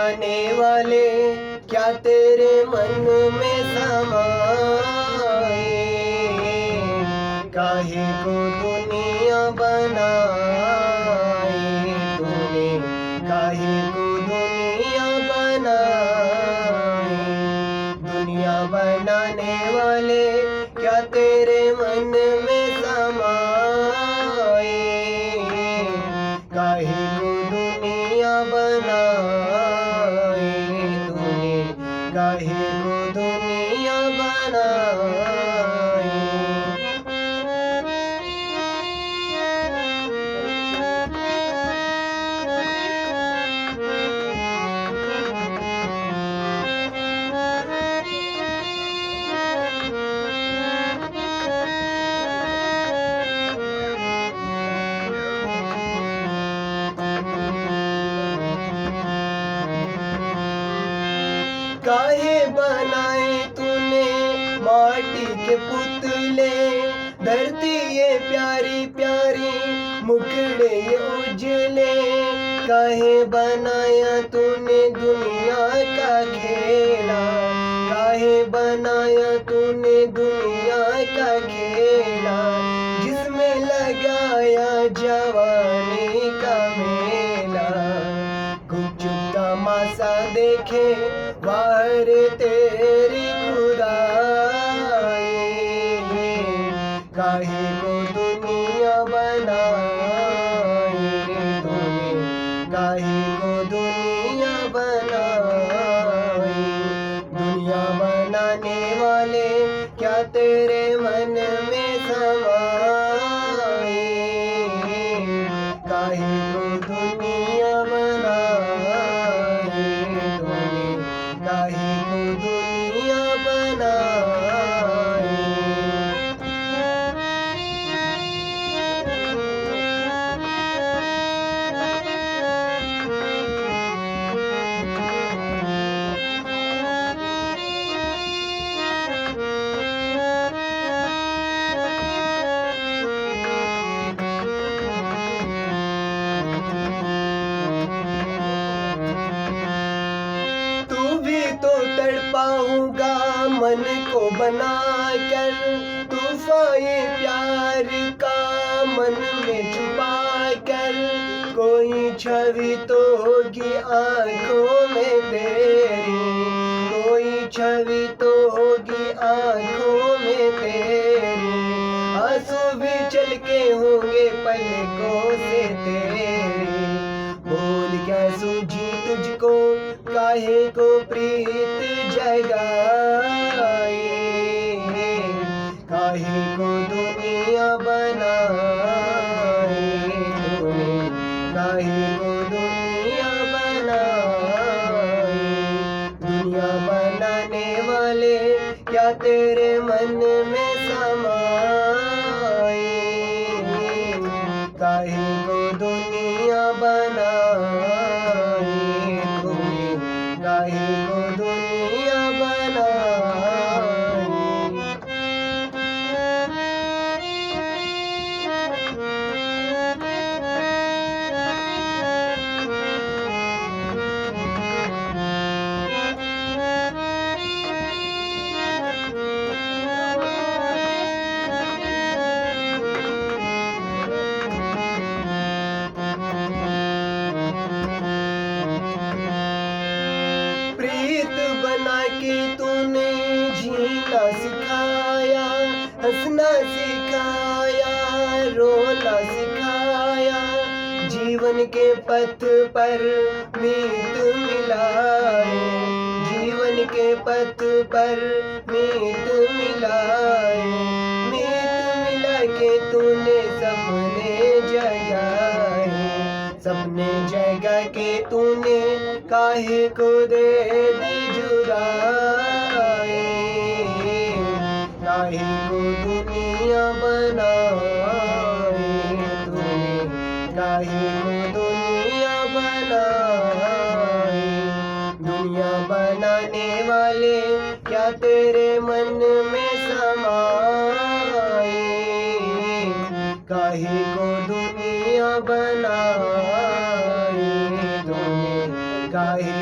बनाने वाले क्या तेरे मन में समाए। काहे को दुनिया बनाई तूने, काहे को दुनिया बनाई। दुनिया बनाने वाले क्या तेरे मन में समाए। काहे को दुनिया बनाई तूने, काहे को दुनिया बनाई। काहे बनाए तूने माटी के पुतले, धरती ये प्यारी प्यारी मुखड़े ये उजले। काहे बनाया तूने दुनिया का खेला, काहे बनाया तूने दुनिया का खेला। जिसमें लगाया जवानी का मेला, गुपचुप तमाशा देखे बाहर तेरी खुदाई। काहे को दुनिया बनाई तूने, काहे को दुनिया बनाई। दुनिया बनाने वाले क्या तेरे मन में समाए। काहे को दुनिया बनाई तूने, काहे को दुनिया बनाई। तू भी तो तड़पाऊंगा मन को बना कर, तूफाए प्यार का मन में छुपा कर। कोई छवि तो होगी आंखों में तेरी, कोई छवि तो होगी आंखों में तेरी। आंसू भी चल के होंगे पलकों से तेरी। बोल क्या सूझी तुझको, काहे को प्रीत जगाई। काहे को दुनिया बनाई तूने, काहे को दुनिया बनाई। दुनिया बनाने वाले क्या तेरे मन में समाए। काहे को दुनिया बनाई तूने, काहे को दुनिया बनाई। प्रीत बना के तूने जीना सिखाया, हंसना सिखाया, रोना सिखाया। जीवन के पथ पर मीत मिलाए, जीवन के पथ पर मीत मिलाए। मीत मिला के तूने सपने जगाए, सपने जगा के तूने काहे को दे दी जुदाई। काहे को दुनिया बनाई तूने, काहे को दुनिया बनाई। दुनिया बनाने वाले क्या तेरे मन में समाए। काहे को दुनिया बनाई तूने, काहे